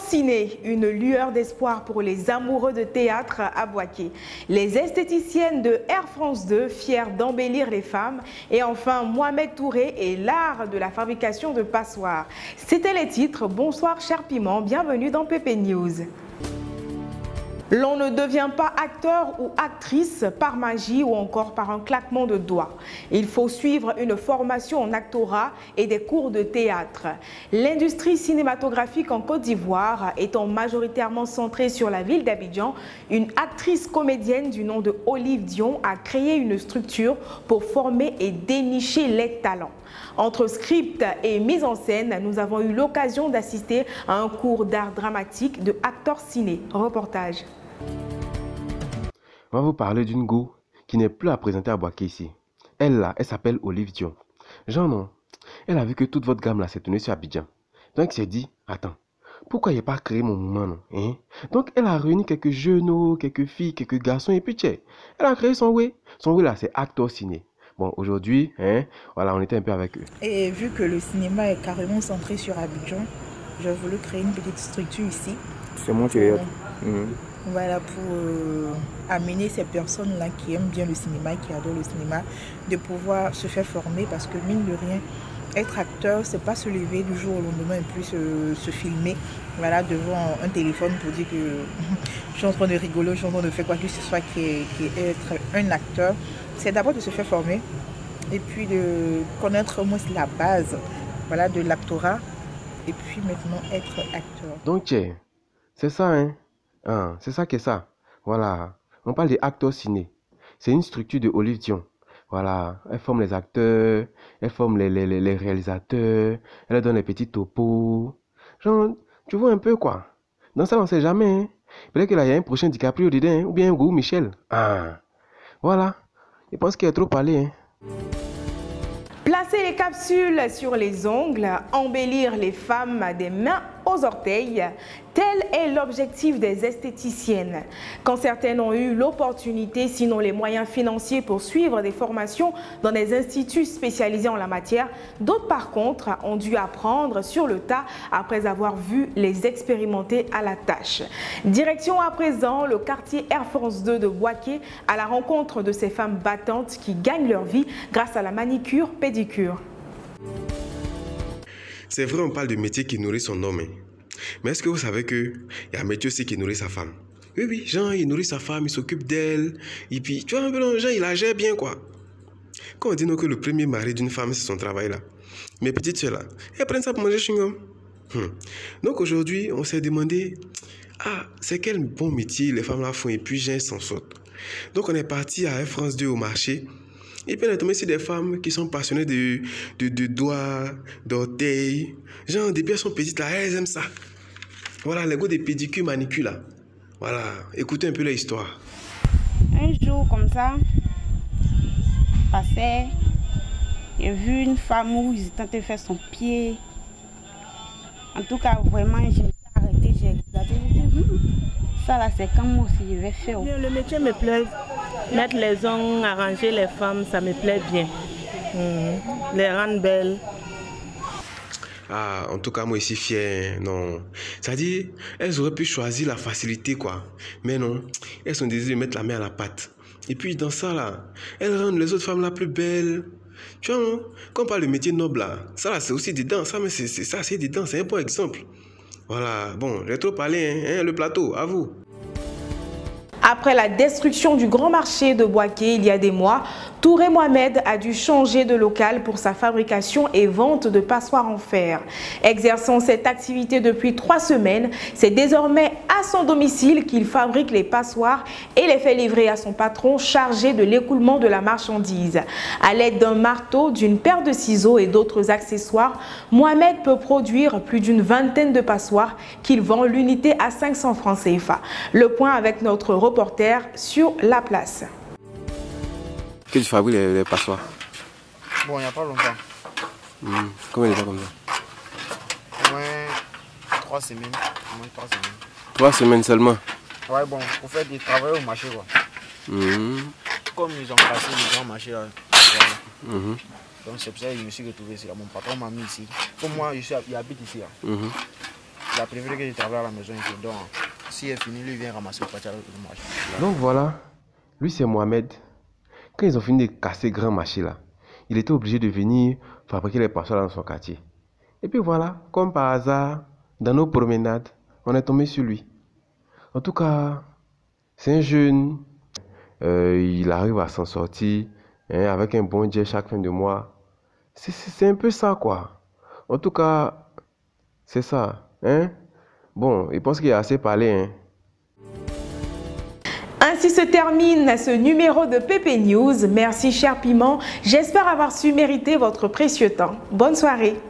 Ciné, une lueur d'espoir pour les amoureux de théâtre à Boaké. Les esthéticiennes de Air France 2, fières d'embellir les femmes. Et enfin, Mohamed Touré et l'art de la fabrication de passoires. C'était les titres. Bonsoir, cher Piment. Bienvenue dans PP News. L'on ne devient pas acteur ou actrice par magie ou encore par un claquement de doigts. Il faut suivre une formation en actorat et des cours de théâtre. L'industrie cinématographique en Côte d'Ivoire étant majoritairement centrée sur la ville d'Abidjan, une actrice comédienne du nom de Olive Dion a créé une structure pour former et dénicher les talents. Entre script et mise en scène, nous avons eu l'occasion d'assister à un cours d'art dramatique de Acteur Ciné. Reportage. On va vous parler d'une go qui n'est plus à présenter à Boaké ici. Elle là, elle s'appelle Olive Dion. Genre non, elle a vu que toute votre gamme là s'est tournée sur Abidjan. Donc elle s'est dit, attends, pourquoi il n'y a pas créé mon mouvement non hein? Donc elle a réuni quelques jeunes, quelques filles, quelques garçons et puis tiens, elle a créé son way. Son way là c'est Acteur Ciné. Bon, aujourd'hui, hein, voilà, on était un peu avec eux. Et vu que le cinéma est carrément centré sur Abidjan, j'ai voulu créer une petite structure ici. C'est mon théâtre. Voilà, pour amener ces personnes-là qui aiment bien le cinéma, qui adorent le cinéma, de pouvoir se faire former parce que mine de rien, être acteur, c'est pas se lever du jour au lendemain et puis se filmer voilà, devant un téléphone pour dire que je suis en train de rigoler, je suis en train de faire quoi que ce soit qui est être un acteur. C'est d'abord de se faire former et puis de connaître au moins la base voilà, de l'actorat et puis maintenant être acteur. Donc tiens, c'est ça hein. Ah, c'est ça qu'est ça. Voilà. On parle des acteurs ciné. C'est une structure de Olive Dion. Voilà. Elle forme les acteurs, elle forme les réalisateurs, elle leur donne les petits topos. Genre, tu vois un peu quoi. Dans ça, on ne sait jamais. Hein. Peut-être que là, il y a un prochain DiCaprio dedans, hein, ou bien un Gou Michel. Ah. Voilà. Je pense qu'il a trop parlé. Hein. Placer les capsules sur les ongles, embellir les femmes des mains aux orteils, tel est l'objectif des esthéticiennes. Quand certaines ont eu l'opportunité, sinon les moyens financiers pour suivre des formations dans des instituts spécialisés en la matière, d'autres par contre ont dû apprendre sur le tas après avoir vu les expérimenter à la tâche. Direction à présent le quartier Air France 2 de Boaké à la rencontre de ces femmes battantes qui gagnent leur vie grâce à la manicure pédicure. C'est vrai, on parle de métier qui nourrit son homme. Hein. Mais est-ce que vous savez qu'il y a un métier aussi qui nourrit sa femme? Oui, oui, genre, il nourrit sa femme, il s'occupe d'elle. Et puis, tu vois, un peu, genre, il la gère bien, quoi. Quand on dit non, que le premier mari d'une femme, c'est son travail, là. Mes petites soeurs, là, elles prennent ça pour manger chewing-gum. Donc, aujourd'hui, on s'est demandé, ah, c'est quel bon métier les femmes là font et puis, j'ai s'en sortent. Donc, on est parti à Air France 2 au marché. Et puis on est tombé sur des femmes qui sont passionnées de doigts, d'orteils. Genre, depuis elles sont petites là, elles aiment ça. Voilà, les goûts des pédicures, manicures là. Voilà, écoutez un peu leur histoire. Un jour comme ça, passé, j'ai vu une femme où ils étaient en train de faire son pied. En tout cas, vraiment, je me suis arrêtée, j'ai regardé, j'ai dit, ça là, c'est comme moi aussi, je vais faire. Le métier me plaît. Mettre les ongles, arranger les femmes, ça me plaît bien. Les rendre belles. Ah, en tout cas, moi ici fier, non. C'est-à-dire, elles auraient pu choisir la facilité, quoi. Mais non, elles sont désirées de mettre la main à la pâte. Et puis, dans ça, là, elles rendent les autres femmes là plus belles. Tu vois, non? Quand on parle de métier noble, là, ça, là, c'est aussi dedans. Ça, mais c'est ça, c'est dedans. C'est un bon exemple. Voilà, bon, j'ai trop parlé, hein, le plateau, à vous. Après la destruction du grand marché de Boaké il y a des mois, Touré Mohamed a dû changer de local pour sa fabrication et vente de passoires en fer. Exerçant cette activité depuis 3 semaines, c'est désormais à son domicile qu'il fabrique les passoires et les fait livrer à son patron chargé de l'écoulement de la marchandise. À l'aide d'un marteau, d'une paire de ciseaux et d'autres accessoires, Mohamed peut produire plus d'une vingtaine de passoires qu'il vend l'unité à 500 francs CFA. Le point avec notre reporter sur la place. Que tu fabriques les passoires? Bon, il n'y a pas longtemps. Combien de temps comme ça? Au moins 3 semaines. Au moins 3 semaines. 3 semaines seulement? Ouais, bon, pour faire des travaux au marché, quoi. Comme ils ont cassé le grand marché, là. Voilà. Donc c'est pour ça que je me suis retrouvé ici. Mon patron m'a mis ici. Comme moi, j'habite ici. Là. Il a préféré que je travaille à la maison. Donc, si elle finit, lui vient ramasser le pâté avec le marché. Donc voilà, lui c'est Mohamed. Quand ils ont fini de casser grand marché là, il était obligé de venir fabriquer les parcelles dans son quartier. Et puis voilà, comme par hasard, dans nos promenades, on est tombé sur lui. En tout cas, c'est un jeune, il arrive à s'en sortir hein, avec un bon jet chaque fin de mois. C'est un peu ça quoi. En tout cas, c'est ça. Hein? Bon, je pense qu'il a assez parlé. Hein. Ainsi se termine ce numéro de PP News. Merci cher Piment. J'espère avoir su mériter votre précieux temps. Bonne soirée.